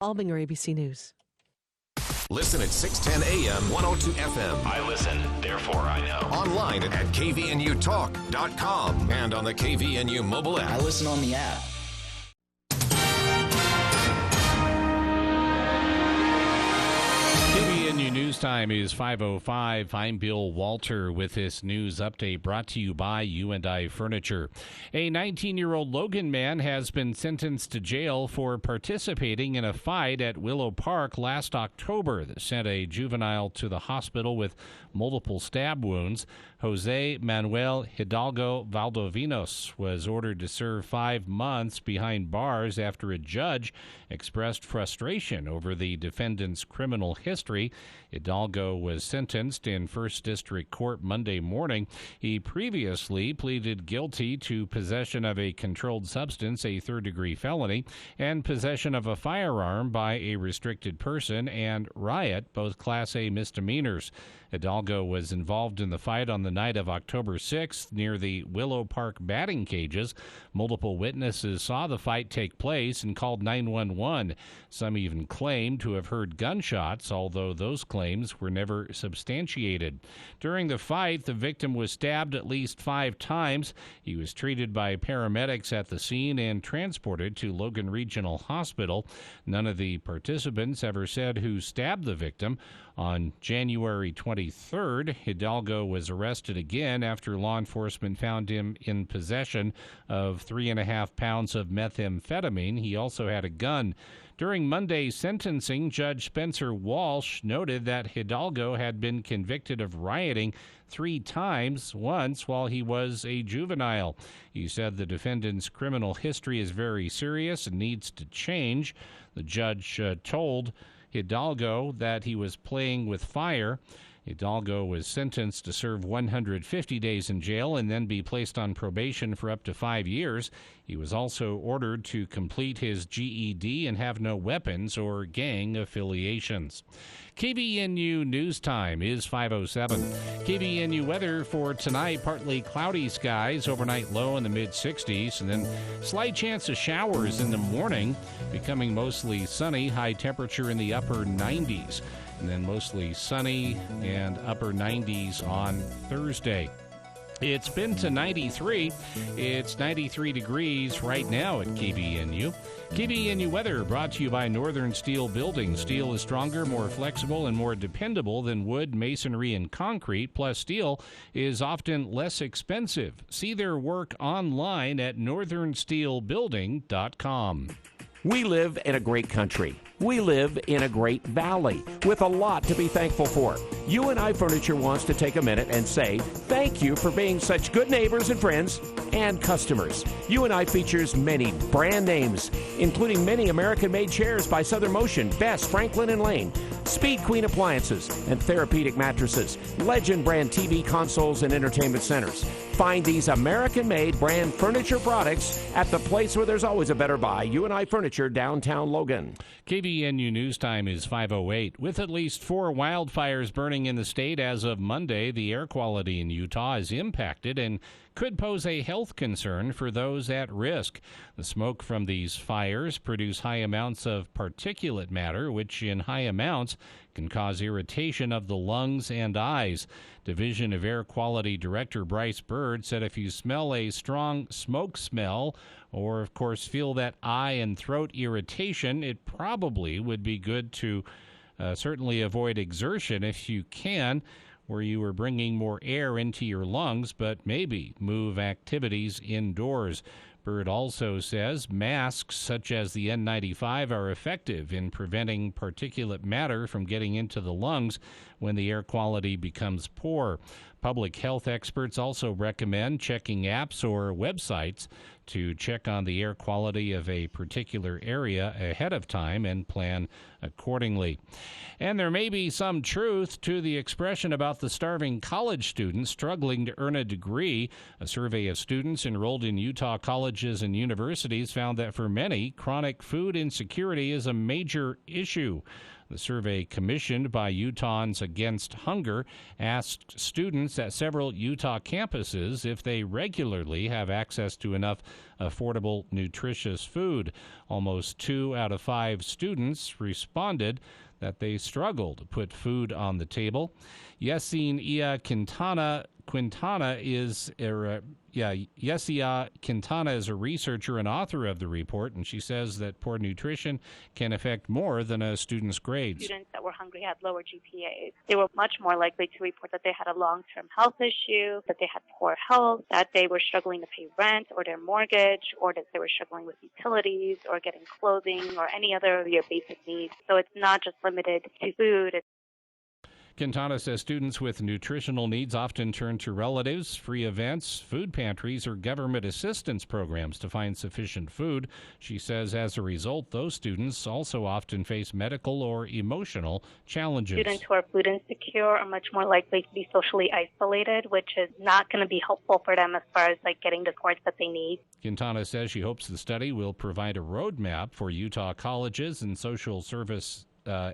Albinger ABC News. Listen at 610 AM, 102 FM. I listen, therefore I know. Online at kvnutalk.com and on the KVNU mobile app. I listen on the app. KVNU News Time is 5:05. I'm Bill Walter with this news update brought to you by U&I Furniture. A 19-year-old Logan man has been sentenced to jail for participating in a fight at Willow Park last October that sent a juvenile to the hospital with multiple stab wounds. Jose Manuel Hidalgo Valdovinos was ordered to serve 5 months behind bars after a judge expressed frustration over the defendant's criminal history. Hidalgo was sentenced in First District Court Monday morning. He previously pleaded guilty to possession of a controlled substance, a third-degree felony, and possession of a firearm by a restricted person and riot, both Class A misdemeanors. Hidalgo was involved in the fight on the night of October 6th near the Willow Park batting cages. Multiple witnesses saw the fight take place and called 911. Some even claimed to have heard gunshots, although those claims were never substantiated. During the fight, the victim was stabbed at least 5 times. He was treated by paramedics at the scene and transported to Logan Regional Hospital. None of the participants ever said who stabbed the victim. On January 23rd, Hidalgo was arrested again after law enforcement found him in possession of 3.5 pounds of methamphetamine. He also had a gun. During Monday's sentencing, Judge Spencer Walsh noted that Hidalgo had been convicted of rioting 3 times, once while he was a juvenile. He said the defendant's criminal history is very serious and needs to change. The judge told Hidalgo that he was playing with fire. Hidalgo was sentenced to serve 150 days in jail and then be placed on probation for up to 5 years. He was also ordered to complete his GED and have no weapons or gang affiliations. KVNU News Time is 5:07. KVNU weather for tonight, partly cloudy skies, overnight low in the mid-60s, and then slight chance of showers in the morning, becoming mostly sunny, high temperature in the upper 90s. And then mostly sunny and upper 90s on Thursday. It's been to 93. It's 93 degrees right now at KVNU. KVNU weather brought to you by Northern Steel Building. Steel is stronger, more flexible, and more dependable than wood, masonry, and concrete. Plus, steel is often less expensive. See their work online at northernsteelbuilding.com. We live in a great country. We live in a great valley with a lot to be thankful for. U&I Furniture wants to take a minute and say thank you for being such good neighbors and friends and customers. U&I features many brand names, including many American-made chairs by Southern Motion, Best, Franklin & Lane, Speed Queen appliances, and therapeutic mattresses, Legend brand TV consoles and entertainment centers. Find these American-made brand furniture products at the place where there's always a better buy, U&I Furniture, downtown Logan. KVNU News Time is 5:08. With at least 4 wildfires burning in the state as of Monday, the air quality in Utah is impacted and could pose a health concern for those at risk. The smoke from these fires produce high amounts of particulate matter, which in high amounts can cause irritation of the lungs and eyes. Division of Air Quality Director Bryce Bird said if you smell a strong smoke smell or, of course, feel that eye and throat irritation, it probably would be good to certainly avoid exertion if you can, where you are bringing more air into your lungs, but maybe move activities indoors. Bird also says masks such as the N95 are effective in preventing particulate matter from getting into the lungs when the air quality becomes poor. Public health experts also recommend checking apps or websites to check on the air quality of a particular area ahead of time and plan accordingly. And there may be some truth to the expression about the starving college students struggling to earn a degree. A survey of students enrolled in Utah colleges and universities found that for many, chronic food insecurity is a major issue. The survey, commissioned by Utahns Against Hunger, asked students at several Utah campuses if they regularly have access to enough affordable, nutritious food. Almost 2 out of 5 students responded that they struggle to put food on the table. Yesia Quintana is a researcher and author of the report, and she says that poor nutrition can affect more than a student's grades. Students that were hungry had lower GPAs. They were much more likely to report that they had a long-term health issue, that they had poor health, that they were struggling to pay rent or their mortgage, or that they were struggling with utilities or getting clothing or any other of your basic needs. So it's not just limited to food. Quintana says students with nutritional needs often turn to relatives, free events, food pantries, or government assistance programs to find sufficient food. She says as a result, those students also often face medical or emotional challenges. Students who are food insecure are much more likely to be socially isolated, which is not going to be helpful for them as far as getting the supports that they need. Quintana says she hopes the study will provide a roadmap for Utah colleges and social service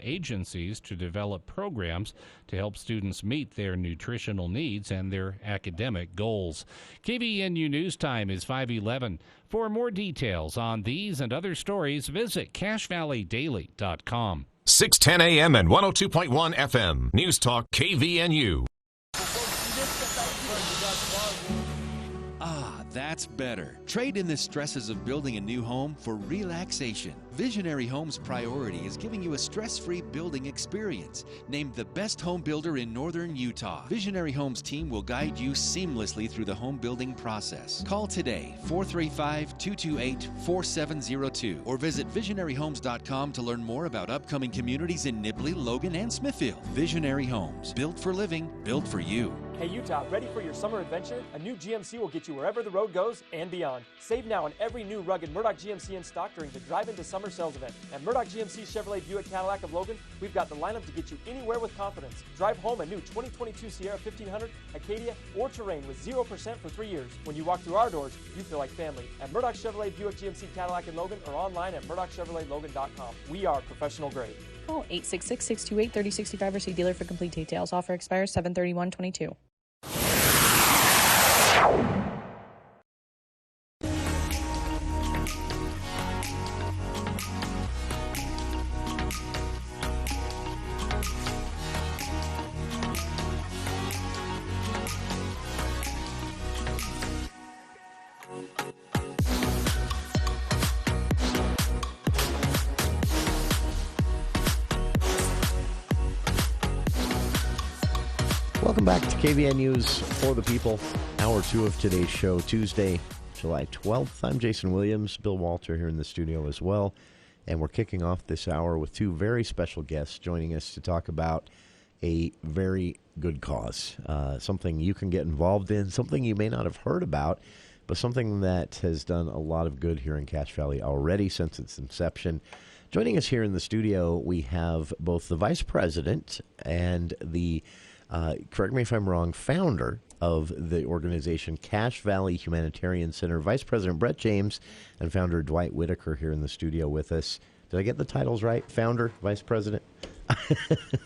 agencies to develop programs to help students meet their nutritional needs and their academic goals. KVNU News Time is 5:11. For more details on these and other stories, visit CacheValleyDaily.com. 610 AM and 102.1 FM. News Talk KVNU. That's better. Trade in the stresses of building a new home for relaxation. Visionary Homes Priority is giving you a stress-free building experience. Named the best home builder in northern Utah, Visionary Homes team will guide you seamlessly through the home building process. Call today, 435-228-4702, or visit visionaryhomes.com to learn more about upcoming communities in Nibley, Logan, and Smithfield. Visionary Homes, built for living, built for you. Hey Utah, ready for your summer adventure? A new GMC will get you wherever the road goes and beyond. Save now on every new rugged Murdoch GMC in stock during the Drive Into Summer Sales event. At Murdoch GMC Chevrolet Buick Cadillac of Logan, we've got the lineup to get you anywhere with confidence. Drive home a new 2022 Sierra 1500, Acadia, or Terrain with 0% for 3 years. When you walk through our doors, you feel like family. At Murdoch Chevrolet Buick GMC Cadillac in Logan or online at MurdochChevroletLogan.com. We are professional grade. Call 866-628-3065 or see dealer for complete details. Offer expires 7/31/22. Welcome back to KVN News for the People, hour 2 of today's show, Tuesday, July 12th. I'm Jason Williams, Bill Walter here in the studio as well, and we're kicking off this hour with 2 very special guests joining us to talk about a very good cause, something you can get involved in, something you may not have heard about, but something that has done a lot of good here in Cache Valley already since its inception. Joining us here in the studio, we have both the Vice President and the correct me if I'm wrong, founder of the organization Cache Valley Humanitarian Center, Vice President Bret James, and founder Dwight Whitaker here in the studio with us. Did I get the titles right? Founder, Vice President?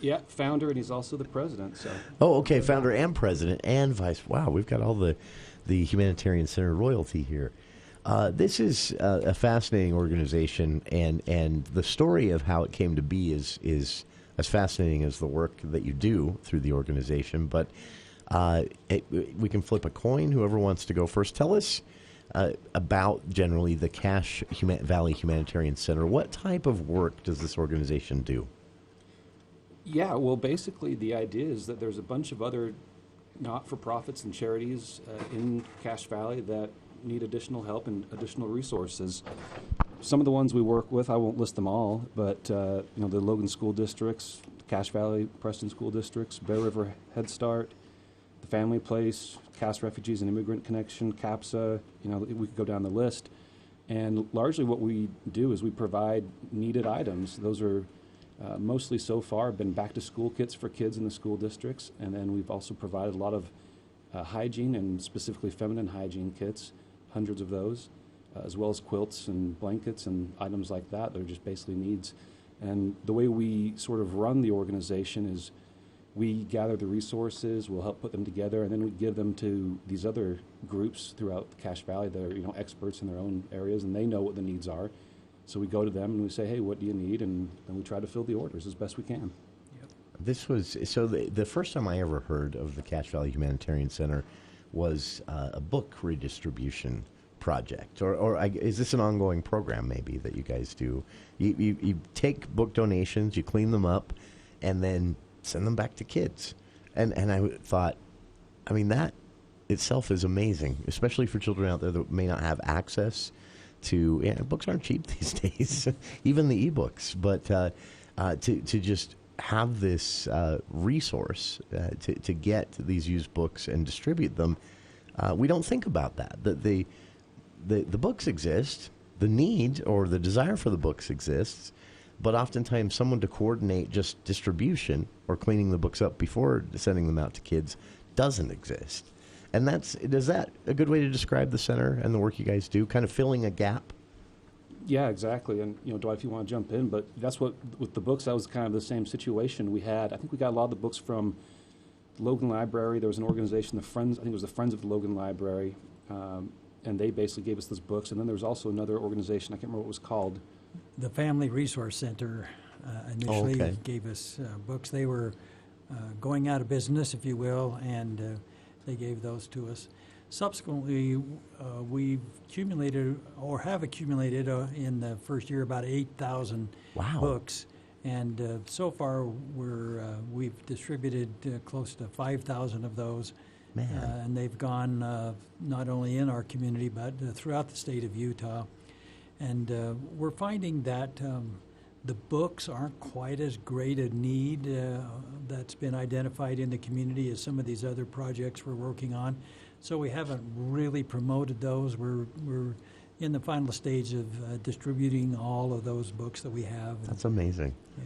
Yeah, founder, and he's also the president. So. Oh, okay, founder and president and vice. Wow, we've got all the Humanitarian Center royalty here. This is a fascinating organization, and the story of how it came to be is as fascinating as the work that you do through the organization. But we can flip a coin, whoever wants to go first. Tell us about generally the Cache Valley Humanitarian Center. What type of work does this organization do? Yeah, well, basically the idea is that there's a bunch of other not-for-profits and charities in Cache Valley that need additional help and additional resources. Some of the ones we work with, I won't list them all, but the Logan School Districts, Cache Valley, Preston School Districts, Bear River Head Start, the Family Place, Cache Refugees and Immigrant Connection, CAPSA, we could go down the list. And largely what we do is we provide needed items. Those are mostly so far been back-to-school kits for kids in the school districts, and then we've also provided a lot of hygiene and specifically feminine hygiene kits, hundreds of those. As well as quilts and blankets and items like that. They're just basically needs. And the way we sort of run the organization is we gather the resources, we'll help put them together, and then we give them to these other groups throughout the Cache Valley that are, experts in their own areas, and they know what the needs are. So we go to them and we say, hey, what do you need? And then we try to fill the orders as best we can. This was, so the first time I ever heard of the Cache Valley Humanitarian Center was a book redistribution project, or is this an ongoing program maybe that you guys do? You take book donations, you clean them up, and then send them back to kids. And I thought, that itself is amazing, especially for children out there that may not have access to, books aren't cheap these days, even the e-books, but to just have this resource to get these used books and distribute them. We don't think about that the books exist, the need or the desire for the books exists, but oftentimes someone to coordinate just distribution or cleaning the books up before sending them out to kids doesn't exist. And is that a good way to describe the center and the work you guys do, kind of filling a gap? Yeah, exactly. And, Dwight, if you want to jump in, but that's what, with the books, that was kind of the same situation we had. I think we got a lot of the books from Logan Library. There was an organization, I think it was the Friends of the Logan Library, and they basically gave us those books. And then there was also another organization, I can't remember what it was called. The Family Resource Center initially gave us books. They were going out of business, if you will, and they gave those to us. Subsequently, we've accumulated or have accumulated in the first year about 8,000 books, and so far we've distributed close to 5,000 of those. And they've gone not only in our community but throughout the state of Utah. And we're finding that the books aren't quite as great a need that's been identified in the community as some of these other projects we're working on. So we haven't really promoted those. We're in the final stage of distributing all of those books that we have. That's amazing. Yeah.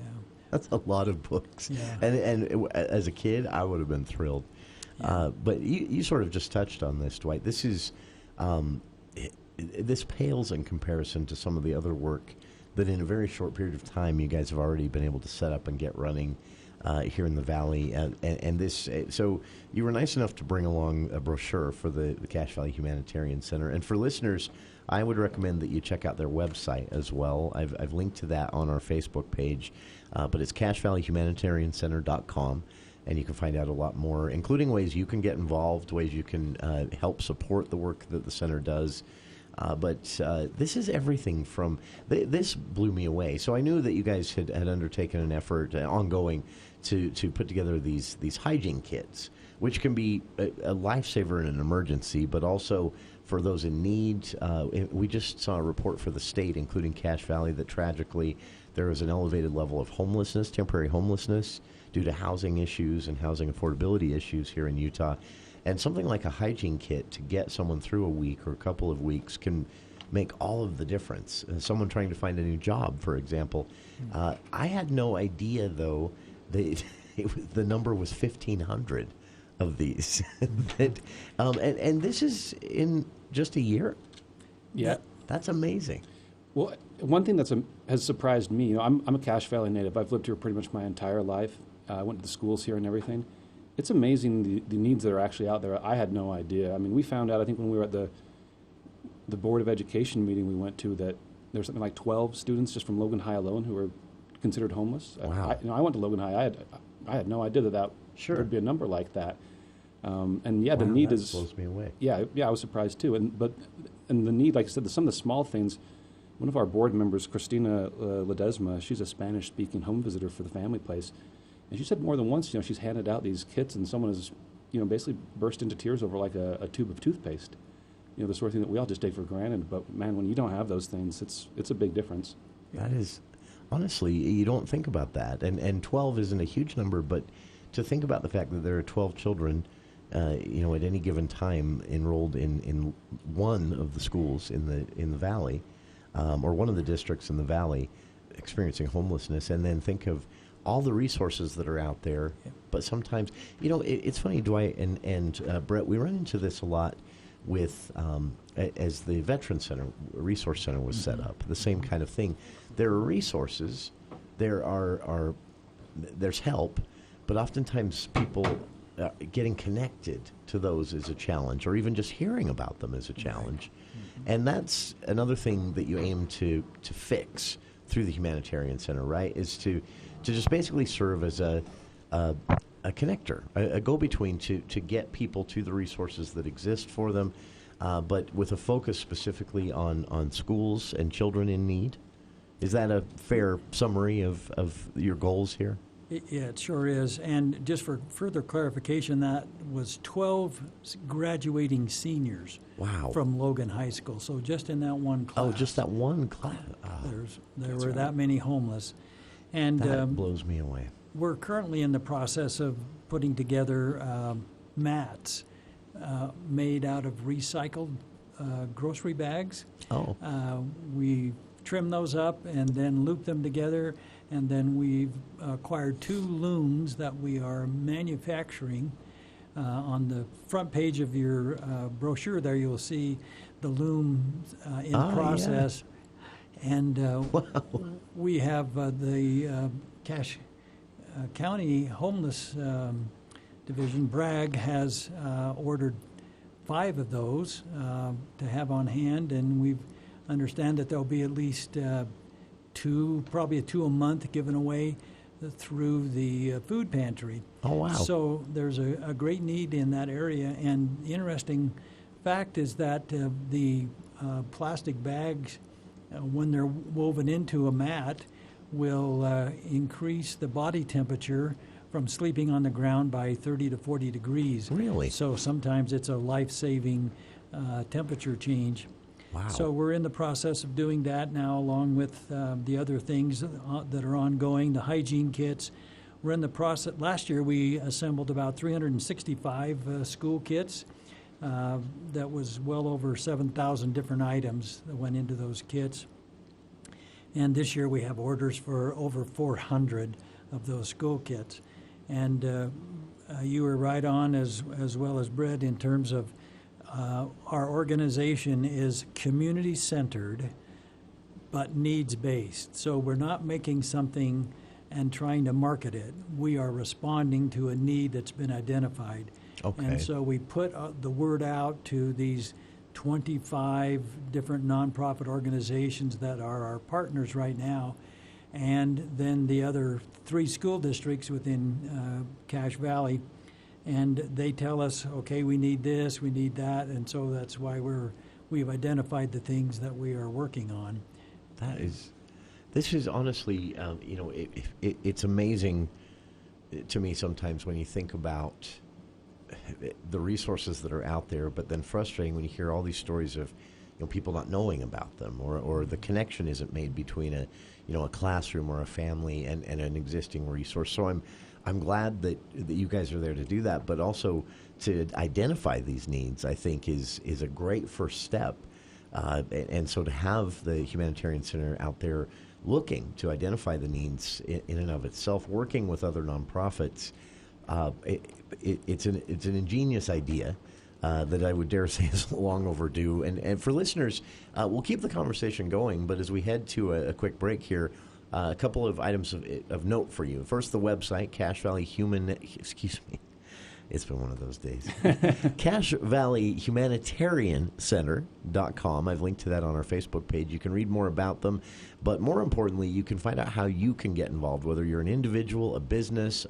That's a lot of books. Yeah. And as a kid, I would have been thrilled. Yeah. But you sort of just touched on this, Dwight. This is this pales in comparison to some of the other work that in a very short period of time you guys have already been able to set up and get running here in the Valley. And this, so you were nice enough to bring along a brochure for the Cache Valley Humanitarian Center. And for listeners, I would recommend that you check out their website as well. I've linked to that on our Facebook page, but it's CacheValleyHumanitarianCenter.com. And you can find out a lot more, including ways you can get involved, ways you can help support the work that the center does. But this is everything from this blew me away. So I knew that you guys had undertaken an effort ongoing to put together these hygiene kits, which can be a lifesaver in an emergency, but also for those in need. We just saw a report for the state, including Cache Valley, that tragically there is an elevated level of homelessness, temporary homelessness, due to housing issues and housing affordability issues here in Utah. And something like a hygiene kit to get someone through a week or a couple of weeks can make all of the difference. Someone trying to find a new job, for example. I had no idea, though, that the number was 1,500 of these. And this is in just a year? Yeah. That's amazing. Well, one thing has surprised me, I'm a Cache Valley native. I've lived here pretty much my entire life. I went to the schools here and everything. It's amazing the needs that are actually out there. I had no idea. I mean, we found out, I think when we were at the Board of Education meeting we went to, that there's something like 12 students just from Logan High alone who were considered homeless. Wow. I went to Logan High. I had no idea that there'd be a number like that. And the need that is blows me away. Yeah, I was surprised too. And the need, like I said, some of the small things. One of our board members, Christina Ledesma, she's a Spanish-speaking home visitor for the family place. And she said more than once, she's handed out these kits and someone has, basically burst into tears over like a tube of toothpaste. The sort of thing that we all just take for granted. But, man, when you don't have those things, it's a big difference. That is, honestly, you don't think about that. And 12 isn't a huge number, but to think about the fact that there are 12 children, at any given time enrolled in one of the schools in the Valley, or one of the districts in the Valley experiencing homelessness, and then think of all the resources that are out there. But sometimes, it's funny, Dwight and Brett, we run into this a lot with, as the Veteran Center, Resource Center was set up, the same kind of thing. There are resources there's help, but oftentimes people getting connected to those is a challenge, or even just hearing about them is a challenge. Right. And that's another thing that you aim to fix through the Humanitarian Center, right? Is to just basically serve as a connector, a go-between to get people to the resources that exist for them, but with a focus specifically on schools and children in need. Is that a fair summary of your goals here? Yeah, it sure is. And just for further clarification, that was 12 graduating seniors. Wow. From Logan High School. So just in that one class. Oh, just that one class. There were that many homeless. And that blows me away. We're currently in the process of putting together mats made out of recycled grocery bags. Oh. We trim those up and then loop them together, and then we've acquired 2 looms that we are manufacturing. On the front page of your brochure there, you'll see the loom in process. Yeah. And we have the Cache County Homeless Division, Bragg, has ordered 5 of those to have on hand, and we understand that there'll be at least 2, probably 2 a month given away through the food pantry. Oh, wow. So there's a great need in that area. And the interesting fact is that the plastic bags, when they're woven into a mat, will increase the body temperature from sleeping on the ground by 30 to 40 degrees. Really? So sometimes it's a life-saving temperature change. Wow. So we're in the process of doing that now, along with the other things that are ongoing, the hygiene kits. We're in the process. Last year we assembled about 365 school kits. That was well over 7,000 different items that went into those kits. And this year we have orders for over 400 of those school kits. And you were right on, as well as Bret, in terms of our organization is community-centered but needs-based. So we're not making something and trying to market it. We are responding to a need that's been identified. Okay. And so we put the word out to these 25 different nonprofit organizations that are our partners right now, and then the other 3 school districts within Cache Valley. And they tell us, okay, we need this, we need that, and so that's why we've identified the things that we are working on. This is honestly, it's amazing to me sometimes when you think about the resources that are out there, but then frustrating when you hear all these stories of people not knowing about them, or the connection isn't made between a classroom or a family and an existing resource. So I'm glad that you guys are there to do that, but also to identify these needs, I think, is a great first step. And so to have the Humanitarian Center out there looking to identify the needs in and of itself, working with other nonprofits, it's an ingenious idea that I would dare say is long overdue. And for listeners, we'll keep the conversation going, but as we head to a quick break here, a couple of items of note for you. First, the website, Cache Valley It's been one of those days. Cache Valley Humanitarian Center.com. I've linked to that on our Facebook page. You can read more about them, but more importantly, you can find out how you can get involved, whether you're an individual, a business,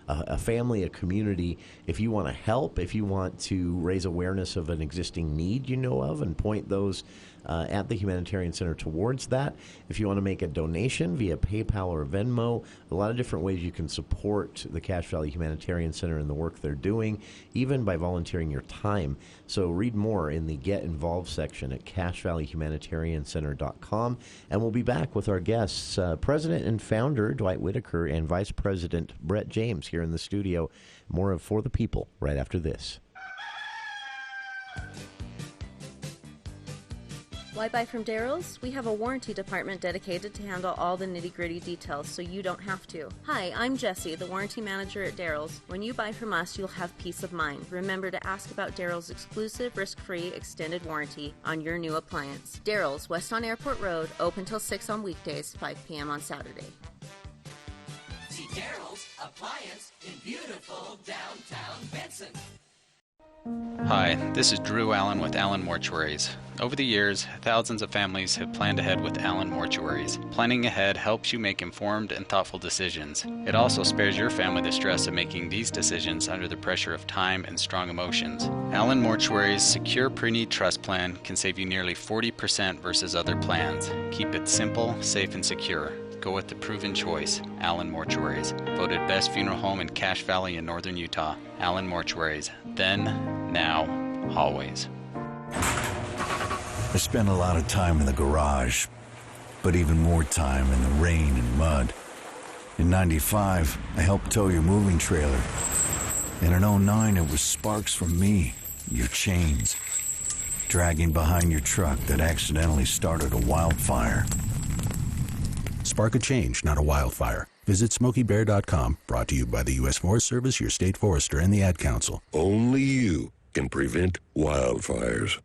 a family, a community. If you want to help, if you want to raise awareness of an existing need you know of and point those at the Humanitarian Center towards that. If you want to make a donation via PayPal or Venmo, a lot of different ways you can support the Cache Valley Humanitarian Center and the work they're doing, even by volunteering your time. So read more in the Get Involved section at CacheValleyHumanitarianCenter.com. And we'll be back with our guests, President and Founder Dwight Whitaker and Vice President Bret James here in the studio. More of For the People right after this. Why buy from Daryl's? We have a warranty department dedicated to handle all the nitty-gritty details so you don't have to. Hi, I'm Jessie, the warranty manager at Daryl's. When you buy from us, you'll have peace of mind. Remember to ask about Daryl's exclusive, risk-free, extended warranty on your new appliance. Daryl's, West on Airport Road, open till 6 on weekdays, 5 p.m. on Saturday. Daryl's Appliance in beautiful downtown Benson. Hi, this is Drew Allen with Allen Mortuaries. Over the years, thousands of families have planned ahead with Allen Mortuaries. Planning ahead helps you make informed and thoughtful decisions. It also spares your family the stress of making these decisions under the pressure of time and strong emotions. Allen Mortuaries' secure pre-need trust plan can save you nearly 40% versus other plans. Keep it simple, safe, and secure. Go with the proven choice, Allen Mortuaries. Voted best funeral home in Cache Valley in northern Utah. Allen Mortuaries. Then, now, always. I spent a lot of time in the garage, but even more time in the rain and mud. In '95, I helped tow your moving trailer. And in '09, it was sparks from me, your chains, dragging behind your truck that accidentally started a wildfire. Spark a change, not a wildfire. Visit SmokeyBear.com, brought to you by the U.S. Forest Service, your state forester, and the Ad Council. Only you can prevent wildfires.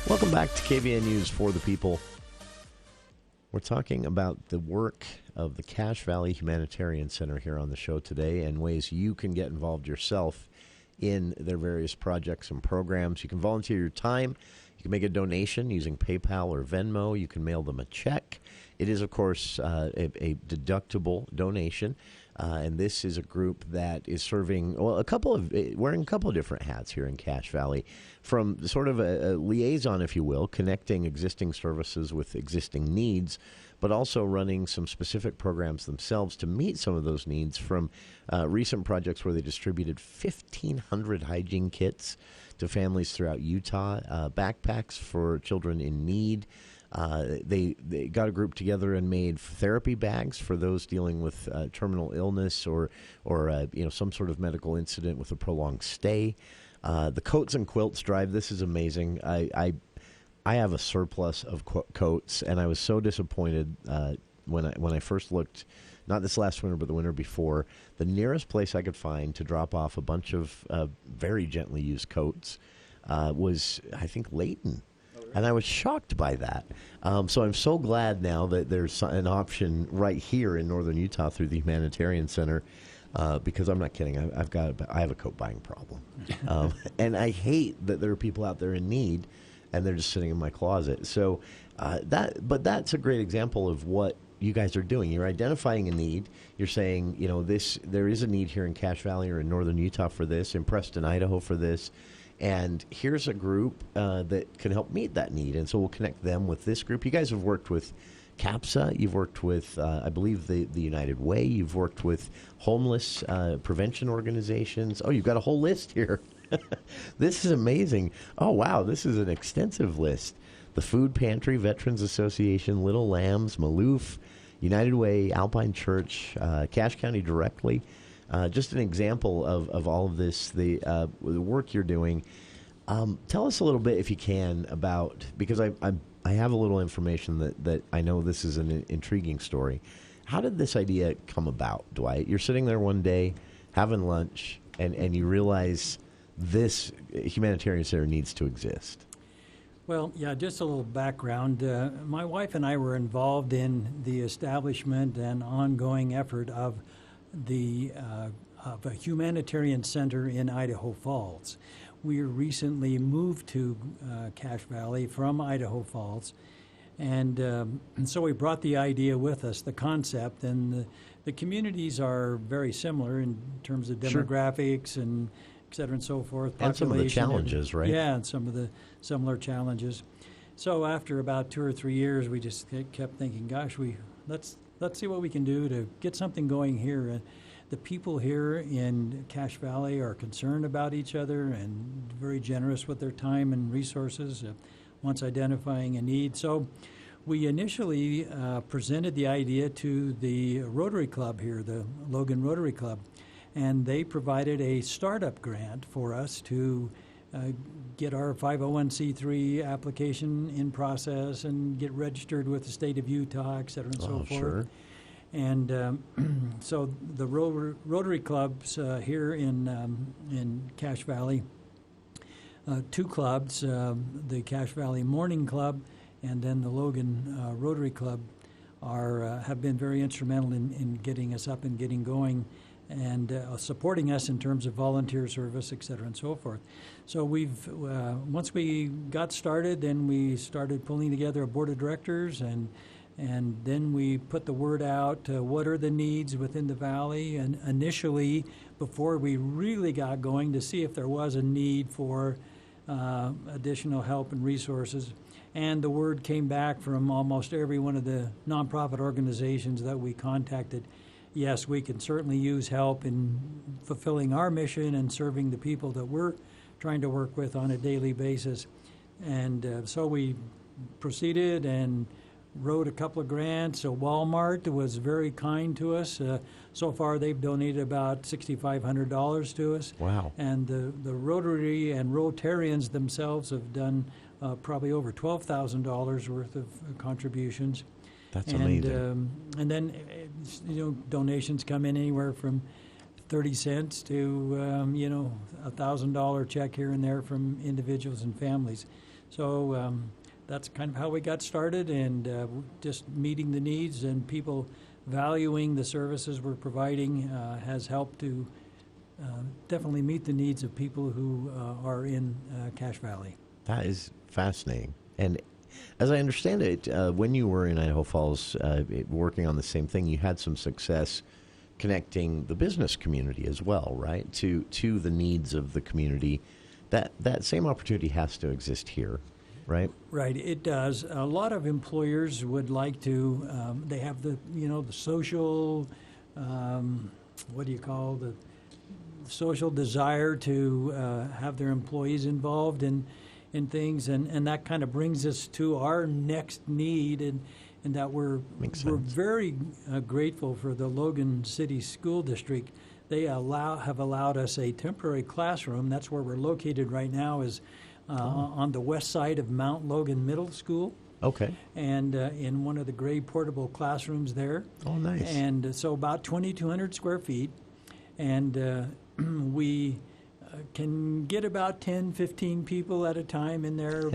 Welcome back to KVN News for the People. We're talking about the work of the Cache Valley Humanitarian Center here on the show today and ways you can get involved yourself in their various projects and programs. You can volunteer your time. You can make a donation using PayPal or Venmo. You can mail them a check. It is, of course, a deductible donation. And this is a group that is serving, wearing a couple of different hats here in Cache Valley, from sort of a liaison, if you will, connecting existing services with existing needs, but also running some specific programs themselves to meet some of those needs, from recent projects where they distributed 1,500 hygiene kits to families throughout Utah, backpacks for children in need. They got a group together and made therapy bags for those dealing with terminal illness or some sort of medical incident with a prolonged stay. The Coats and Quilts drive. This is amazing. I have a surplus of coats, and I was so disappointed when I first looked, not this last winter, but the winter before. The nearest place I could find to drop off a bunch of very gently used coats was, I think, Layton. And I was shocked by that. So I'm so glad now that there's an option right here in northern Utah through the Humanitarian Center, because I'm not kidding. I have a coat buying problem. And I hate that there are people out there in need and they're just sitting in my closet. So that's a great example of what you guys are doing. You're identifying a need. You're saying, there is a need here in Cache Valley or in northern Utah for this, in Preston, Idaho for this. And here's a group that can help meet that need. And so we'll connect them with this group. You guys have worked with CAPSA. You've worked with, I believe, the United Way. You've worked with homeless prevention organizations. Oh, you've got a whole list here. This is amazing. Oh, wow, this is an extensive list. The Food Pantry, Veterans Association, Little Lambs, Maloof, United Way, Alpine Church, Cache County Directly. Just an example of all of this, the work you're doing. Tell us a little bit, if you can, about, because I have a little information that I know this is an intriguing story. How did this idea come about, Dwight? You're sitting there one day having lunch, and you realize this humanitarian center needs to exist. Well, yeah, just a little background. My wife and I were involved in the establishment and ongoing effort of a humanitarian center in Idaho Falls. We recently moved to Cache Valley from Idaho Falls, and so we brought the idea with us, the concept, and the communities are very similar in terms of demographics, sure, and et cetera and so forth. And some of the challenges, right? Yeah, and some of the similar challenges. So after about 2 or 3 years, we just kept thinking, gosh, let's see what we can do to get something going here. The people here in Cache Valley are concerned about each other and very generous with their time and resources once identifying a need. So we initially presented the idea to the Rotary Club here, the Logan Rotary Club. and they provided a startup grant for us to get our 501c3 application in process and get registered with the state of Utah, et cetera, and so forth. Sure. And so the Rotary clubs here in Cache Valley, two clubs, the Cache Valley Morning Club and then the Logan Rotary Club, have been very instrumental in getting us up and getting going and supporting us in terms of volunteer service, et cetera, and so forth. So we've once we got started, then we started pulling together a board of directors, and then we put the word out, what are the needs within the valley, and initially, before we really got going, to see if there was a need for additional help and resources. And the word came back from almost every one of the nonprofit organizations that we contacted. Yes, we can certainly use help in fulfilling our mission and serving the people that we're trying to work with on a daily basis. And so we proceeded and wrote a couple of grants. So Walmart was very kind to us. So far, they've donated about $6,500 to us. Wow. And the Rotary and Rotarians themselves have done probably over $12,000 worth of contributions. That's amazing. And then, donations come in anywhere from 30 cents to, a $1,000 check here and there from individuals and families. So that's kind of how we got started, and just meeting the needs and people valuing the services we're providing has helped to definitely meet the needs of people who are in Cache Valley. That is fascinating. And as I understand it, when you were in Idaho Falls working on the same thing, you had some success connecting the business community as well, right, to the needs of the community. That same opportunity has to exist here, right? Right, it does. A lot of employers would like to, they have the social, the social desire to have their employees involved in things, and that kind of brings us to our next need, and that we're very grateful for the Logan City School District. They have allowed us a temporary classroom. That's where we're located right now, is on the west side of Mount Logan Middle School. Okay. And in one of the gray portable classrooms there. Oh, nice. And so about 2,200 square feet, and we can get about 10, 15 people at a time in there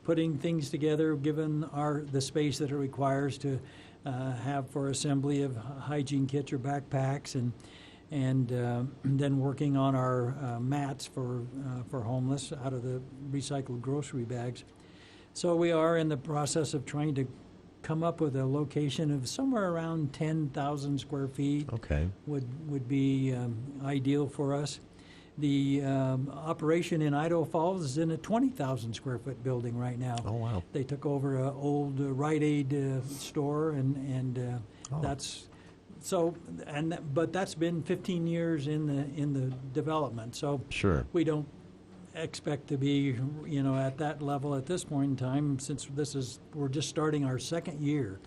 putting things together, given the space that it requires to have for assembly of hygiene kits or backpacks, and then working on our mats for homeless out of the recycled grocery bags. So we are in the process of trying to come up with a location of somewhere around 10,000 square feet. Okay. Would be ideal for us. The operation in Idaho Falls is in a 20,000 square foot building right now. Oh, wow. They took over an old Rite Aid store, and that's so. But that's been 15 years in the development. So sure, we don't expect to be at that level at this point in time, since we're just starting our second year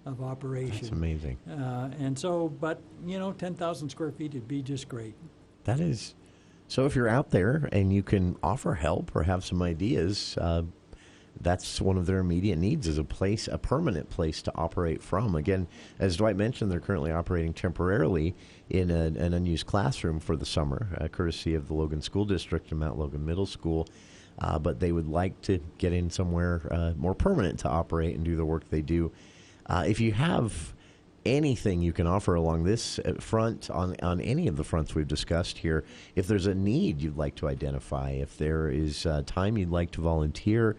of operation. That's amazing. And so, but 10,000 square feet would be just great. That is. So if you're out there and you can offer help or have some ideas, that's one of their immediate needs, is a permanent place to operate from. Again, as Dwight mentioned, they're currently operating temporarily in an unused classroom for the summer, courtesy of the Logan School District and Mount Logan Middle School. But they would like to get in somewhere more permanent to operate and do the work they do. If you have anything you can offer along this front, on any of the fronts we've discussed here, if there's a need you'd like to identify, if there is time you'd like to volunteer,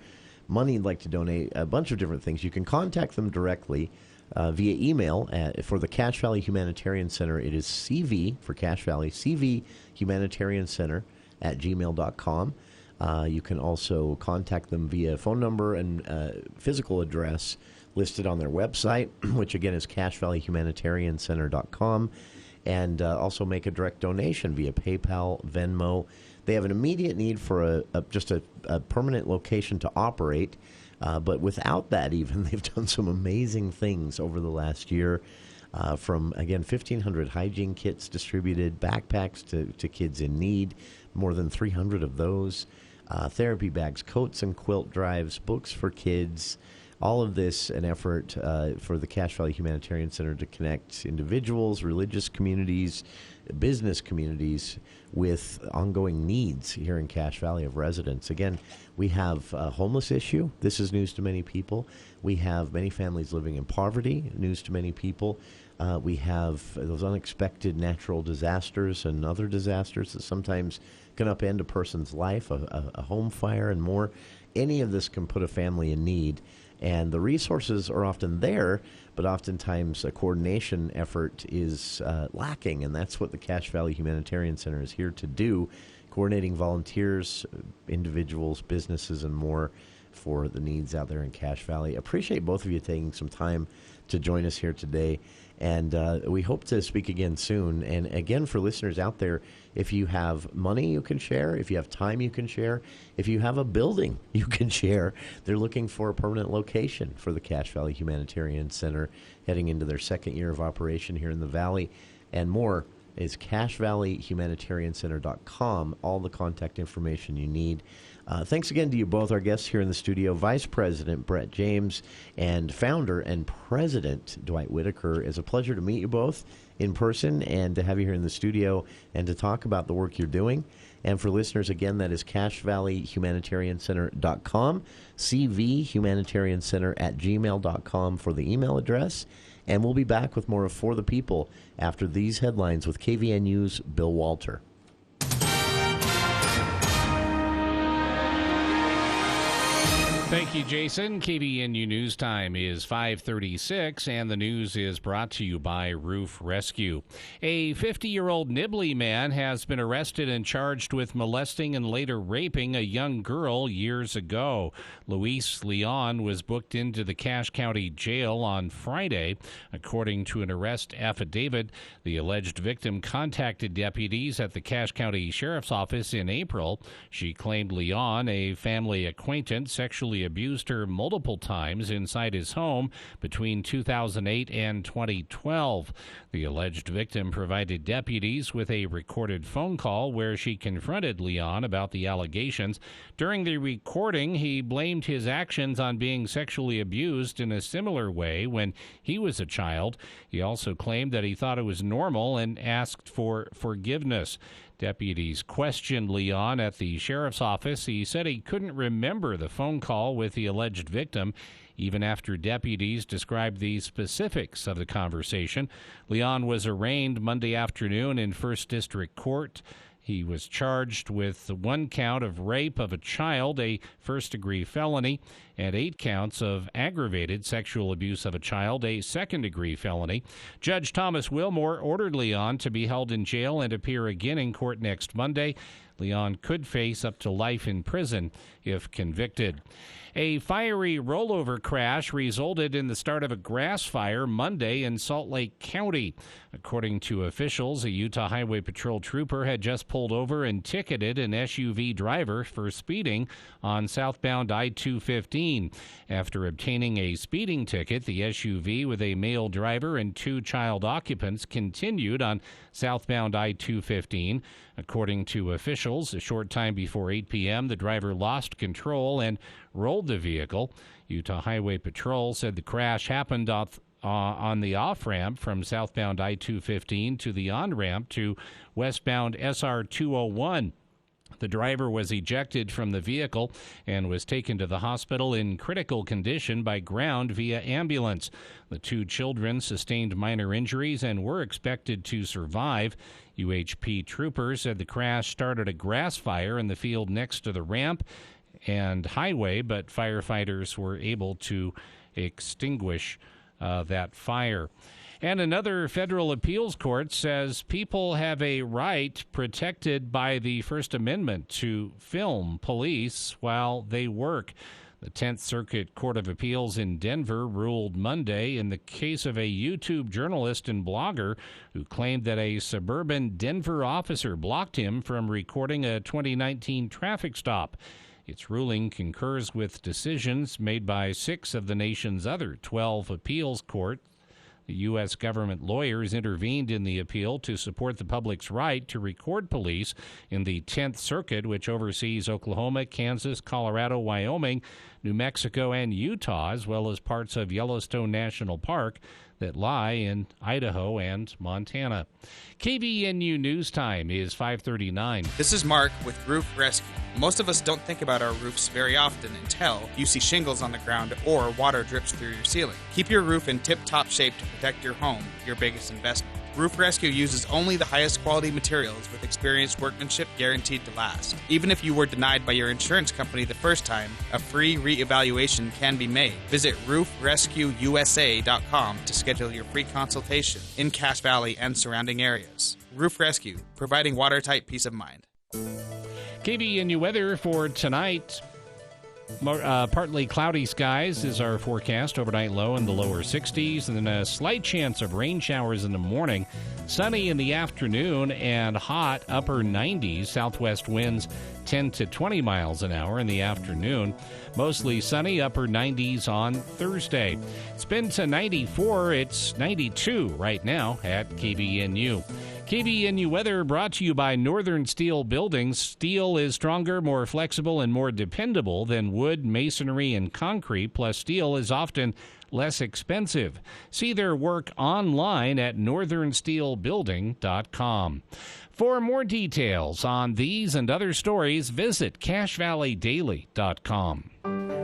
money you'd like to donate, a bunch of different things, you can contact them directly via email. For the Cache Valley Humanitarian Center, it is CV for Cache Valley, CV Humanitarian Center @gmail.com. You can also contact them via phone number and physical address listed on their website, which again is CacheValleyHumanitarianCenter.com, and also make a direct donation via PayPal, Venmo. They have an immediate need for just a permanent location to operate, but without that even, they've done some amazing things over the last year. from, again, 1,500 hygiene kits distributed, backpacks to kids in need, more than 300 of those, therapy bags, coats and quilt drives, books for kids. All of this an effort for the Cache Valley Humanitarian Center to connect individuals, religious communities, business communities with ongoing needs here in Cache Valley of residents. Again, we have a homeless issue. This is news to many people. We have many families living in poverty, news to many people. We have those unexpected natural disasters and other disasters that sometimes can upend a person's life, a home fire and more. Any of this can put a family in need. And the resources are often there, but oftentimes a coordination effort is lacking, and that's what the Cache Valley Humanitarian Center is here to do, coordinating volunteers, individuals, businesses, and more for the needs out there in Cache Valley. Appreciate both of you taking some time to join us here today, and we hope to speak again soon. And again, for listeners out there, if you have money you can share, if you have time you can share, if you have a building you can share, they're looking for a permanent location for the Cache Valley Humanitarian Center, heading into their second year of operation here in the Valley. And more is CacheValleyHumanitarianCenter.com, all the contact information you need. Thanks again to you both, our guests here in the studio, Vice President Bret James and Founder and President Dwight Whitaker. It's a pleasure to meet you both in person and to have you here in the studio and to talk about the work you're doing. And for listeners, again, that is CacheValleyHumanitarianCenter.com, CVHumanitarianCenter@gmail.com for the email address. And we'll be back with more of For the People after these headlines with KVNU's Bill Walter. Thank you, Jason. KVNU News Time is 5:36, and the news is brought to you by Roof Rescue. A 50-year-old Nibley man has been arrested and charged with molesting and later raping a young girl years ago. Luis Leon was booked into the Cache County Jail on Friday. According to an arrest affidavit, the alleged victim contacted deputies at the Cache County Sheriff's Office in April. She claimed Leon, a family acquaintance, sexually abused her multiple times inside his home between 2008 and 2012. The alleged victim provided deputies with a recorded phone call where she confronted Leon about the allegations. During the recording, he blamed his actions on being sexually abused in a similar way when he was a child. He also claimed that he thought it was normal and asked for forgiveness. Deputies questioned Leon at the sheriff's office. He said he couldn't remember the phone call with the alleged victim, even after deputies described the specifics of the conversation. Leon was arraigned Monday afternoon in First District Court. He was charged with one count of rape of a child, a first-degree felony, and 8 counts of aggravated sexual abuse of a child, a second-degree felony. Judge Thomas Wilmore ordered Leon to be held in jail and appear again in court next Monday. Leon could face up to life in prison if convicted. A fiery rollover crash resulted in the start of a grass fire Monday in Salt Lake County. According to officials, a Utah Highway Patrol trooper had just pulled over and ticketed an SUV driver for speeding on southbound I-215. After obtaining a speeding ticket, the SUV with a male driver and 2 child occupants continued on southbound I-215. According to officials, a short time before 8 p.m., the driver lost control and rolled the vehicle. Utah Highway Patrol said the crash happened on the off-ramp from southbound I-215 to the on-ramp to westbound SR-201. The driver was ejected from the vehicle and was taken to the hospital in critical condition by ground via ambulance. The 2 children sustained minor injuries and were expected to survive. UHP troopers said the crash started a grass fire in the field next to the ramp and highway, but firefighters were able to extinguish that fire. And another federal appeals court says people have a right protected by the First Amendment to film police while they work. The 10th Circuit Court of Appeals in Denver ruled Monday in the case of a YouTube journalist and blogger who claimed that a suburban Denver officer blocked him from recording a 2019 traffic stop. Its ruling concurs with decisions made by 6 of the nation's other 12 appeals courts The U.S. government lawyers intervened in the appeal to support the public's right to record police in the 10th Circuit, which oversees Oklahoma, Kansas, Colorado, Wyoming, New Mexico, and Utah, as well as parts of Yellowstone National Park that lie in Idaho and Montana. KVNU News Time is 5:39. This is Mark with Roof Rescue. Most of us don't think about our roofs very often until you see shingles on the ground or water drips through your ceiling. Keep your roof in tip-top shape to protect your home, your biggest investment. Roof Rescue uses only the highest quality materials with experienced workmanship guaranteed to last. Even if you were denied by your insurance company the first time, a free reevaluation can be made. Visit roofrescueusa.com to schedule your free consultation in Cache Valley and surrounding areas. Roof Rescue, providing watertight peace of mind. KVNU weather for tonight. Partly cloudy skies is our forecast. Overnight low in the lower 60s, and then a slight chance of rain showers in the morning. Sunny in the afternoon and hot upper 90s. Southwest winds 10 to 20 miles an hour in the afternoon. Mostly sunny, upper 90s on Thursday. It's been to 94. It's 92 right now at KVNU. KVNU weather brought to you by Northern Steel Buildings. Steel is stronger, more flexible, and more dependable than wood, masonry, and concrete. Plus, steel is often less expensive. See their work online at northernsteelbuilding.com. For more details on these and other stories, visit cachevalleydaily.com.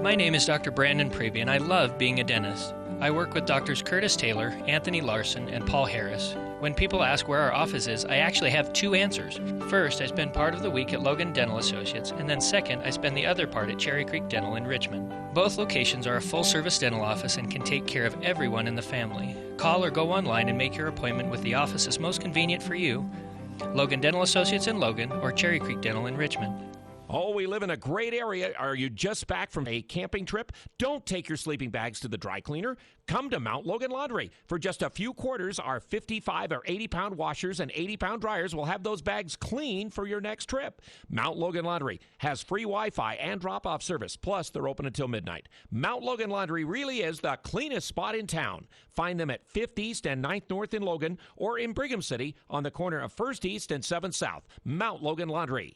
My name is Dr. Brandon Prevey, and I love being a dentist. I work with Drs. Curtis Taylor, Anthony Larson, and Paul Harris. When people ask where our office is, I actually have two answers. First, I spend part of the week at Logan Dental Associates, and then second, I spend the other part at Cherry Creek Dental in Richmond. Both locations are a full-service dental office and can take care of everyone in the family. Call or go online and make your appointment with the office that's most convenient for you. Logan Dental Associates in Logan or Cherry Creek Dental in Richmond. Oh, we live in a great area. Are you just back from a camping trip? Don't take your sleeping bags to the dry cleaner. Come to Mount Logan Laundry. For just a few quarters, our 55 or 80-pound washers and 80-pound dryers will have those bags clean for your next trip. Mount Logan Laundry has free Wi-Fi and drop-off service, plus they're open until midnight. Mount Logan Laundry really is the cleanest spot in town. Find them at 5th East and 9th North in Logan or in Brigham City on the corner of 1st East and 7th South. Mount Logan Laundry.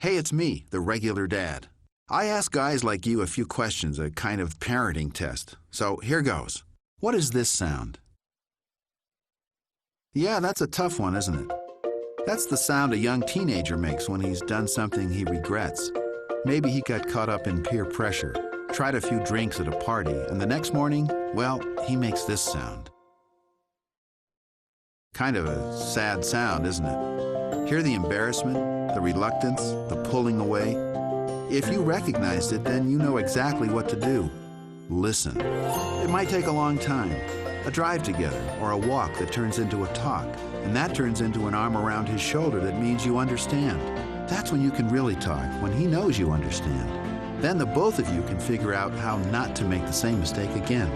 Hey, it's me, the regular dad. I ask guys like you a few questions, a kind of parenting test. So here goes. What is this sound? Yeah, that's a tough one, isn't it? That's the sound a young teenager makes when he's done something he regrets. Maybe he got caught up in peer pressure, tried a few drinks at a party, and the next morning, well, he makes this sound. Kind of a sad sound, isn't it? Hear the embarrassment? The reluctance, the pulling away. If you recognized it, then you know exactly what to do. Listen. It might take a long time. A drive together, or a walk that turns into a talk. And that turns into an arm around his shoulder that means you understand. That's when you can really talk, when he knows you understand. Then the both of you can figure out how not to make the same mistake again.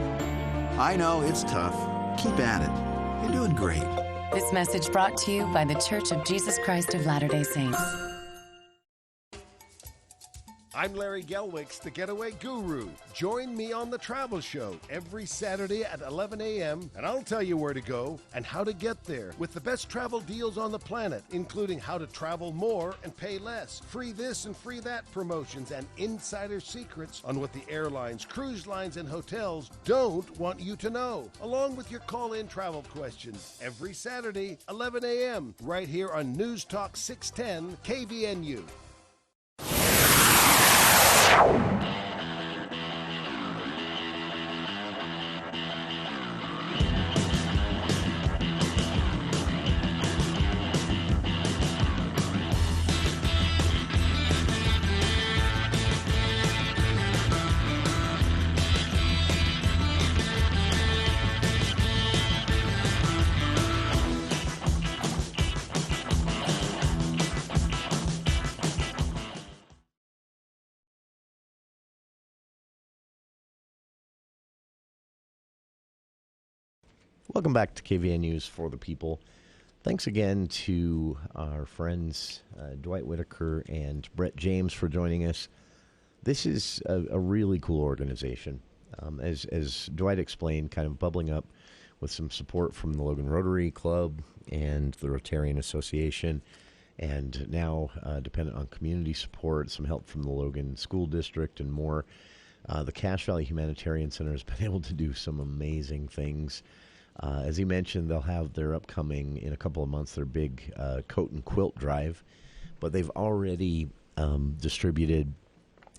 I know, it's tough. Keep at it. You're doing great. This message brought to you by the Church of Jesus Christ of Latter-day Saints. I'm Larry Gelwicks, the Getaway Guru. Join me on The Travel Show every Saturday at 11 a.m., and I'll tell you where to go and how to get there with the best travel deals on the planet, including how to travel more and pay less, free this and free that promotions, and insider secrets on what the airlines, cruise lines, and hotels don't want you to know, along with your call-in travel questions every Saturday, 11 a.m., right here on News Talk 610 KVNU. Welcome back to KVN News for the People. Thanks again to our friends Dwight Whitaker and Bret James for joining us. This is a really cool organization. As Dwight explained, kind of bubbling up with some support from the Logan Rotary Club and the Rotarian Association, and now dependent on community support, some help from the Logan School District, and more. The Cache Valley Humanitarian Center has been able to do some amazing things. As he mentioned, they'll have their upcoming, in a couple of months, their big coat and quilt drive. But they've already distributed,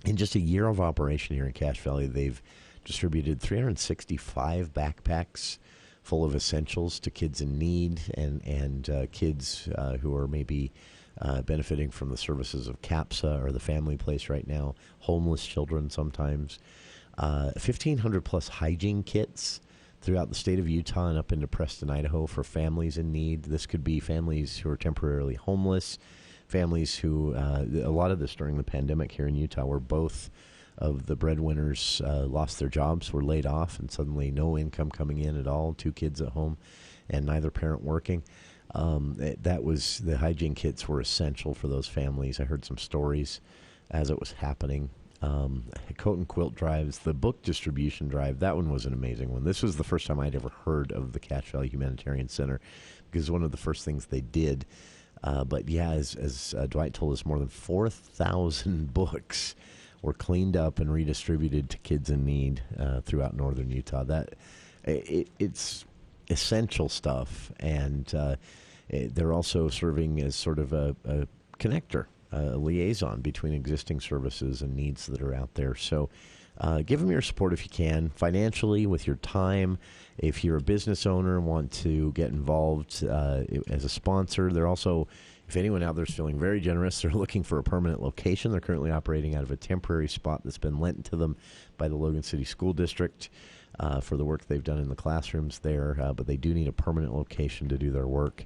in just a year of operation here in Cache Valley, they've distributed 365 backpacks full of essentials to kids in need and kids who are maybe benefiting from the services of CAPSA or the Family Place right now, homeless children sometimes. 1,500 plus hygiene kits throughout the state of Utah and up into Preston, Idaho for families in need. This could be families who are temporarily homeless, families who, a lot of this during the pandemic here in Utah, where both of the breadwinners lost their jobs, were laid off, and suddenly no income coming in at all, 2 kids at home, and neither parent working. The hygiene kits were essential for those families. I heard some stories as it was happening. Coat and quilt drives, the book distribution drive, that one was an amazing one. This was the first time I'd ever heard of the Cache Valley Humanitarian Center, because one of the first things they did. But yeah, as Dwight told us, more than 4,000 books were cleaned up and redistributed to kids in need throughout northern Utah. It's essential stuff, and they're also serving as sort of a connector, a liaison between existing services and needs that are out there. So give them your support if you can, financially, with your time. If you're a business owner and want to get involved as a sponsor, they're also, if anyone out there is feeling very generous, they're looking for a permanent location. They're currently operating out of a temporary spot that's been lent to them by the Logan City School District for the work they've done in the classrooms there, but they do need a permanent location to do their work.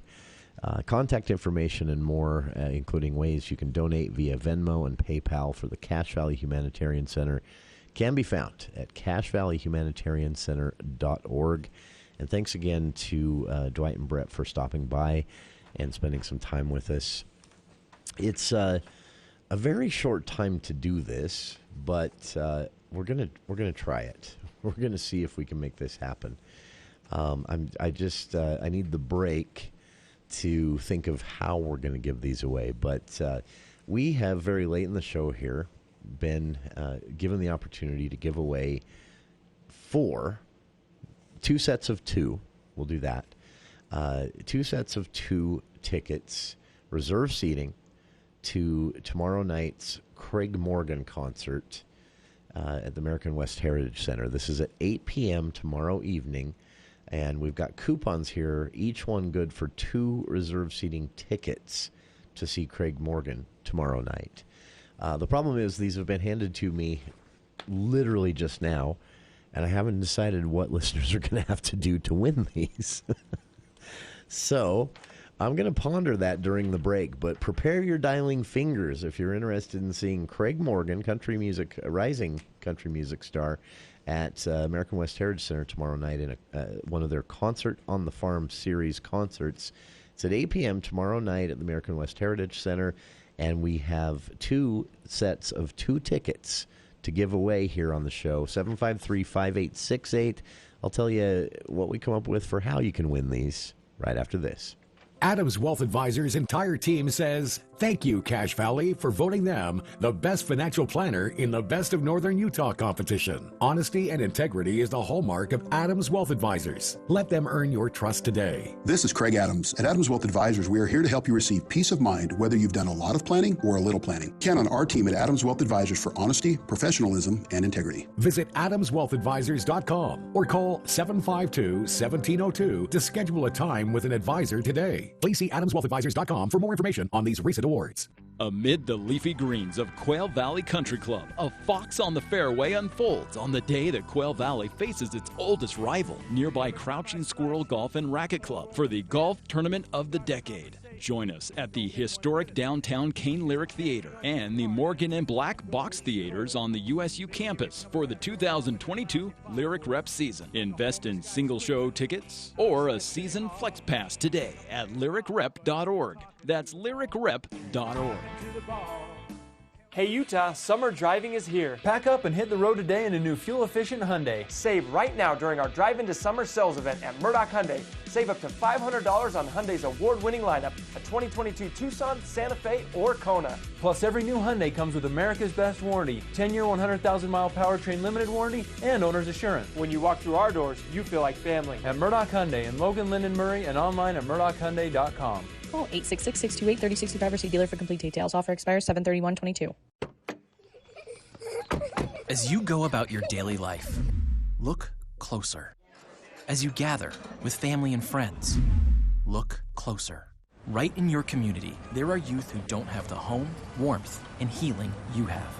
Contact information and more, including ways you can donate via Venmo and PayPal for the Cache Valley Humanitarian Center, can be found at cachevalleyhumanitariancenter.org. And thanks again to Dwight and Brett for stopping by and spending some time with us. It's a very short time to do this, but we're gonna try it. We're gonna see if we can make this happen. I need the break to think of how we're going to give these away. But we have, very late in the show here, been given the opportunity to give away 2 sets of 2. We'll do that. 2 sets of 2 tickets, reserve seating, to tomorrow night's Craig Morgan concert at the American West Heritage Center. This is at 8 p.m. tomorrow evening. And we've got coupons here, each one good for 2 reserve seating tickets to see Craig Morgan tomorrow night. The problem is these have been handed to me literally just now, and I haven't decided what listeners are going to have to do to win these. So I'm going to ponder that during the break, but prepare your dialing fingers if you're interested in seeing Craig Morgan, rising country music star, at American West Heritage Center tomorrow night in one of their Concert on the Farm series concerts. It's at 8 p.m. tomorrow night at the American West Heritage Center, and we have 2 sets of 2 tickets to give away here on the show. 753-5868. I'll tell you what we come up with for how you can win these right after this. Adams Wealth Advisors' entire team says, thank you, Cache Valley, for voting them the best financial planner in the Best of Northern Utah competition. Honesty and integrity is the hallmark of Adams Wealth Advisors. Let them earn your trust today. This is Craig Adams. At Adams Wealth Advisors, we are here to help you receive peace of mind, whether you've done a lot of planning or a little planning. Count on our team at Adams Wealth Advisors for honesty, professionalism, and integrity. Visit AdamsWealthAdvisors.com or call 752-1702 to schedule a time with an advisor today. Please see AdamsWealthAdvisors.com for more information on these recent awards. Amid the leafy greens of Quail Valley Country Club, a fox on the fairway unfolds on the day that Quail Valley faces its oldest rival, nearby Crouching Squirrel Golf and Racquet Club, for the golf tournament of the decade. Join us at the historic downtown Kane Lyric Theater and the Morgan and Black Box Theaters on the USU campus for the 2022 Lyric Rep season. Invest in single show tickets or a season flex pass today at lyricrep.org. That's lyricrep.org. Hey Utah, summer driving is here. Pack up and hit the road today in a new fuel-efficient Hyundai. Save right now during our Drive Into Summer sales event at Murdoch Hyundai. Save up to $500 on Hyundai's award-winning lineup, a 2022 Tucson, Santa Fe, or Kona. Plus, every new Hyundai comes with America's Best Warranty, 10-year, 100,000-mile powertrain limited warranty, and owner's assurance. When you walk through our doors, you feel like family. At Murdoch Hyundai in Logan, Linden, Murray, and online at murdochhyundai.com. Call 866-628-3065 or see dealer for complete details. Offer expires 7/31/22. As you go about your daily life, look closer. As you gather with family and friends, look closer. Right in your community, there are youth who don't have the home, warmth, and healing you have.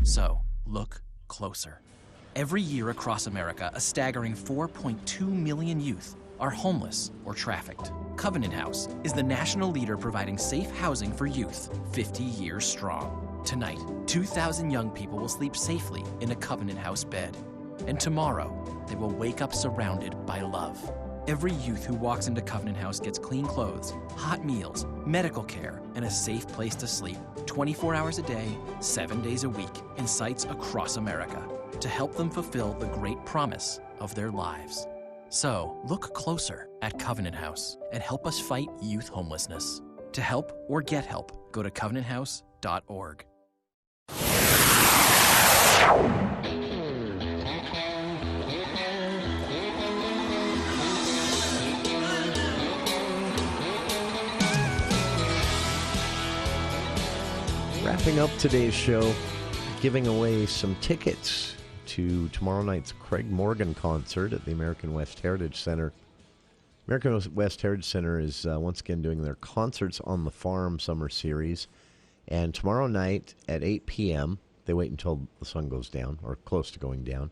So, look closer. Every year across America, a staggering 4.2 million youth are homeless or trafficked. Covenant House is the national leader providing safe housing for youth, 50 years strong. Tonight, 2,000 young people will sleep safely in a Covenant House bed. And tomorrow, they will wake up surrounded by love. Every youth who walks into Covenant House gets clean clothes, hot meals, medical care, and a safe place to sleep 24 hours a day, 7 days a week in sites across America to help them fulfill the great promise of their lives. So, look closer at Covenant House and help us fight youth homelessness. To help or get help, go to covenanthouse.org. Wrapping up today's show, giving away some tickets to tomorrow night's Craig Morgan concert at the American West Heritage Center. American West Heritage Center is once again doing their Concerts on the Farm summer series. And tomorrow night at 8 p.m., they wait until the sun goes down, or close to going down,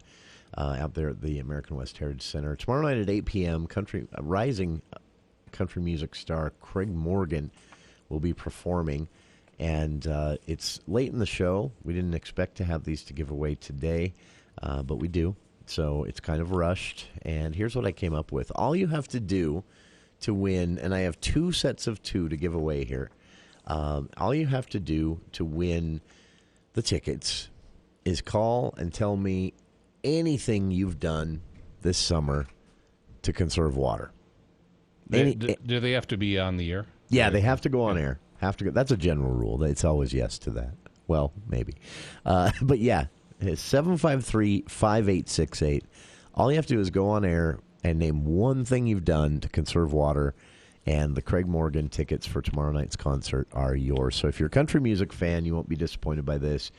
out there at the American West Heritage Center. Tomorrow night at 8 p.m., rising country music star Craig Morgan will be performing. And it's late in the show. We didn't expect to have these to give away today, but we do. So it's kind of rushed. And here's what I came up with. All you have to do to win, and I have 2 sets of 2 to give away here. All you have to do to win the tickets is call and tell me anything you've done this summer to conserve water. Do they have to be on the air? Yeah, they have to go on air. Have to go. That's a general rule. It's always yes to that. Well, maybe. But yeah, 753-5868. All you have to do is go on air and name one thing you've done to conserve water, and the Craig Morgan tickets for tomorrow night's concert are yours. So if you're a country music fan, you won't be disappointed by this.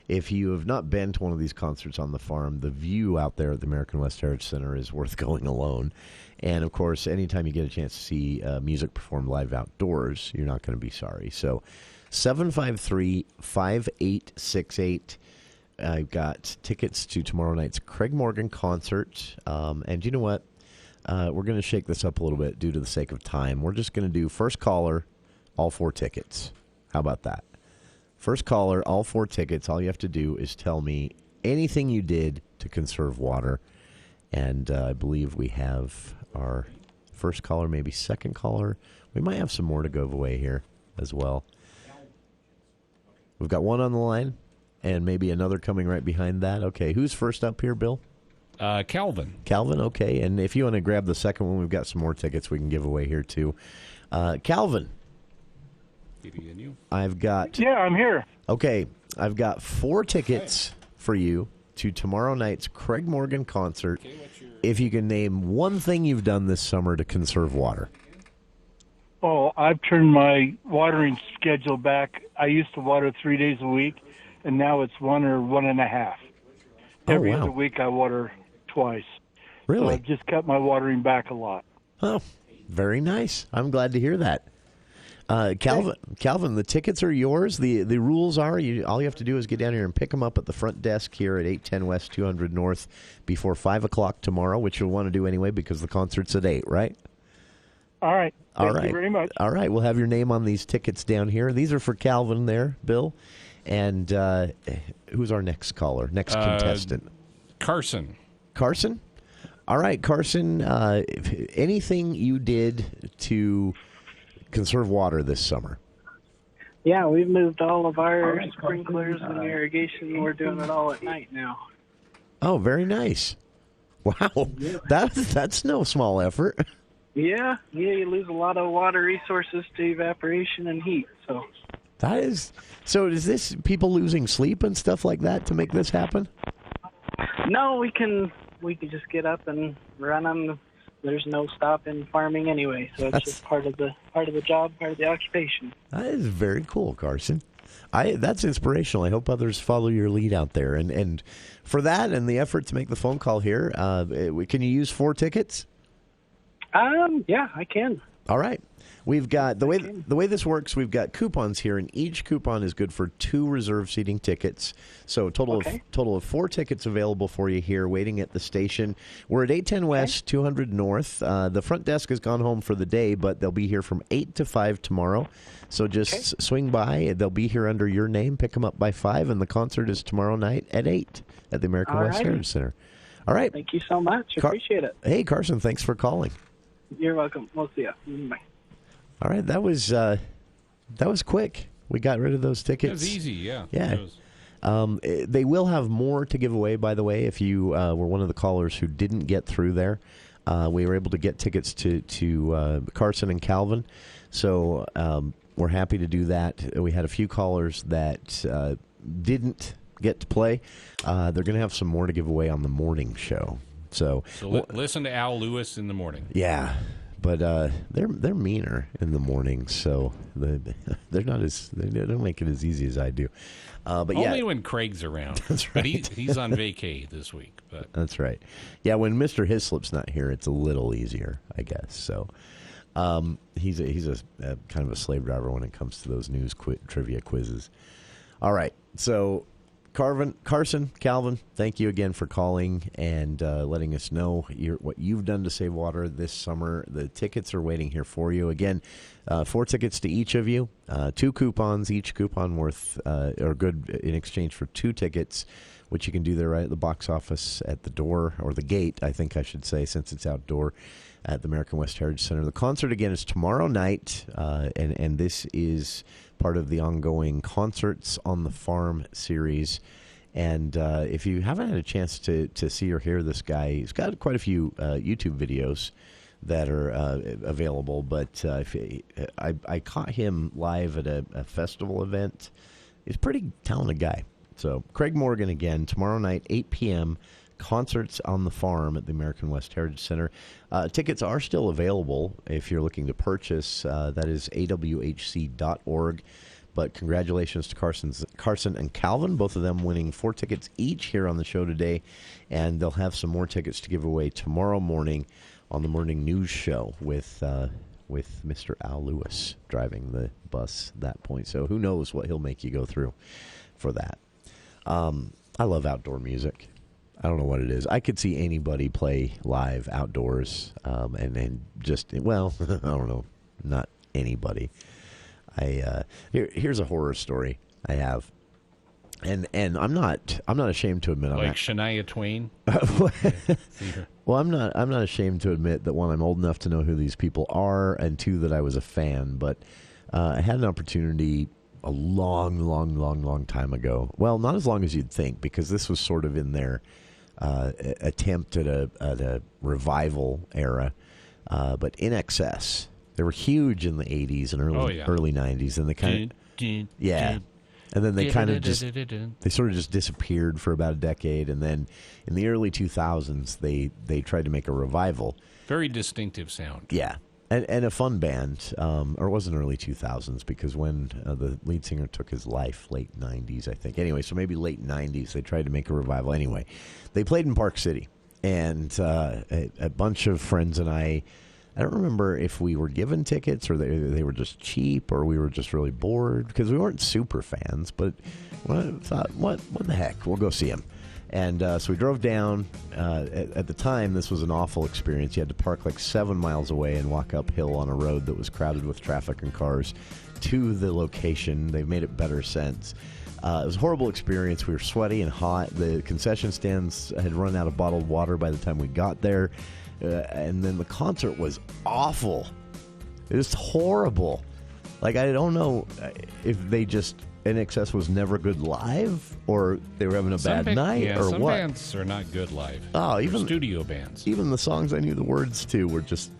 If you have not been to one of these concerts on the farm, the view out there at the American West Heritage Center is worth going alone. And, of course, anytime you get a chance to see music performed live outdoors, you're not going to be sorry. So 753-5868. I've got tickets to tomorrow night's Craig Morgan concert. And you know what? We're going to shake this up a little bit due to the sake of time. We're just going to do first caller, all 4 tickets. How about that? First caller, all 4 tickets. All you have to do is tell me anything you did to conserve water. And I believe we have our first caller, maybe second caller. We might have some more to give away here as well. We've got one on the line and maybe another coming right behind that. Okay, who's first up here, Bill? Calvin. Calvin, okay. And if you want to grab the second one, we've got some more tickets we can give away here too. Calvin. I've got... Yeah, I'm here. Okay, I've got 4 tickets for you to tomorrow night's Craig Morgan concert. If you can name one thing you've done this summer to conserve water. Oh, I've turned my watering schedule back. I used to water 3 days a week, and now it's 1 or 1.5. Every other week I water twice. Really? So I've just cut my watering back a lot. Oh, very nice. I'm glad to hear that. Calvin, the tickets are yours. The rules are all you have to do is get down here and pick them up at the front desk here at 810 West 200 North before 5 o'clock tomorrow, which you'll want to do anyway because the concert's at 8, right? All right. Thank you very much. All right. We'll have your name on these tickets down here. These are for Calvin there, Bill. And who's our next caller, next contestant? Carson. Carson? All right, Carson. Anything you did to conserve water this summer? Yeah, we've moved all of our sprinklers and irrigation. We're doing it all at night now. Oh, very nice. Wow, that's no small effort. Yeah, you lose a lot of water resources to evaporation and heat. So is this people losing sleep and stuff like that to make this happen? No, we can just get up and run them. There's no stopping farming anyway, so it's just part of the job, part of the occupation. That is very cool, Carson. That's inspirational. I hope others follow your lead out there. And for that and the effort to make the phone call here, can you use 4 tickets? Yeah, I can. All right. We've got the way this works. We've got coupons here, and each coupon is good for 2 reserve seating tickets. So total of 4 tickets available for you here, waiting at the station. We're at 810 West, 200 North. The front desk has gone home for the day, but they'll be here from 8 to 5 tomorrow. So just swing by. They'll be here under your name. Pick them up by 5, and the concert is tomorrow night at 8 at the American West Heritage Center. All right. Thank you so much. Appreciate it. Hey, Carson, thanks for calling. You're welcome. We'll see you. Bye. All right, that was quick. We got rid of those tickets. It was easy, yeah. Yeah. They will have more to give away, by the way, if you were one of the callers who didn't get through there. We were able to get tickets to Carson and Calvin, so we're happy to do that. We had a few callers that didn't get to play. They're going to have some more to give away on the morning show. So listen to Al Lewis in the morning. Yeah. But they're meaner in the morning, so they're not they don't make it as easy as I do. But only when Craig's around. That's right. But he's on vacay this week. But that's right. Yeah, when Mr. Hislop's not here, it's a little easier, I guess. So he's a kind of a slave driver when it comes to those news trivia quizzes. All right, so. Carson, Calvin, thank you again for calling and letting us know what you've done to save water this summer. The tickets are waiting here for you. Again, 4 tickets to each of you, 2 coupons, each coupon worth or good in exchange for 2 tickets, which you can do there right at the box office at the door, or the gate, I think I should say, since it's outdoor at the American West Heritage Center. The concert, again, is tomorrow night, and this is part of the ongoing Concerts on the Farm series. And if you haven't had a chance to see or hear this guy, he's got quite a few YouTube videos that are available. But I caught him live at a festival event. He's a pretty talented guy. So Craig Morgan again, tomorrow night, 8 p.m., Concerts on the Farm at the American West Heritage Center. Tickets are still available if you're looking to purchase. That is awhc.org. But congratulations to Carson and Calvin, both of them winning 4 tickets each here on the show today. And they'll have some more tickets to give away tomorrow morning on the morning news show with Mr. Al Lewis driving the bus at that point. So who knows what he'll make you go through for that. I love outdoor music. I don't know what it is. I could see anybody play live outdoors, and just, well, I don't know, not anybody. Here's a horror story I have, and I'm not ashamed to admit. Like Shania Twain. Well, I'm not ashamed to admit that, one, I'm old enough to know who these people are, and 2, that I was a fan. But I had an opportunity a long time ago. Well, not as long as you'd think, because this was sort of in their attempt at a revival era. But In Excess, they were huge in the 80s and early 90s, and they kind of and then they kind of they sort of just disappeared for about a decade, and then in the early 2000s they tried to make a revival. Very distinctive sound. Yeah. And a fun band, or it wasn't early 2000s, because when the lead singer took his life, late 90s, I think. Anyway, so maybe late 90s, they tried to make a revival. Anyway, they played in Park City, and a bunch of friends and I don't remember if we were given tickets or they were just cheap or we were just really bored, because we weren't super fans, but I thought, what the heck, we'll go see them. And so we drove down. At the time, this was an awful experience. You had to park like 7 miles away and walk uphill on a road that was crowded with traffic and cars to the location. They've made it better since. It was a horrible experience. We were sweaty and hot. The concession stands had run out of bottled water by the time we got there. And then the concert was awful. It was horrible. Like, I don't know if they just... NXS was never good live, or they were having a bad night, or some what? Some bands are not good live. Oh, even studio bands. Even the songs I knew the words to were just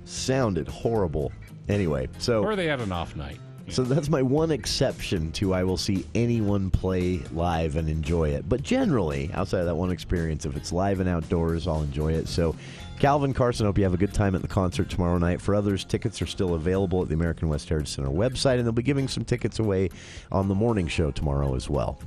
sounded horrible. Anyway, so... Or they had an off night. So that's my one exception to I will see anyone play live and enjoy it. But generally, outside of that one experience, if it's live and outdoors, I'll enjoy it. So, Calvin Carson, hope you have a good time at the concert tomorrow night. For others, tickets are still available at the American West Heritage Center website, and they'll be giving some tickets away on the morning show tomorrow as well.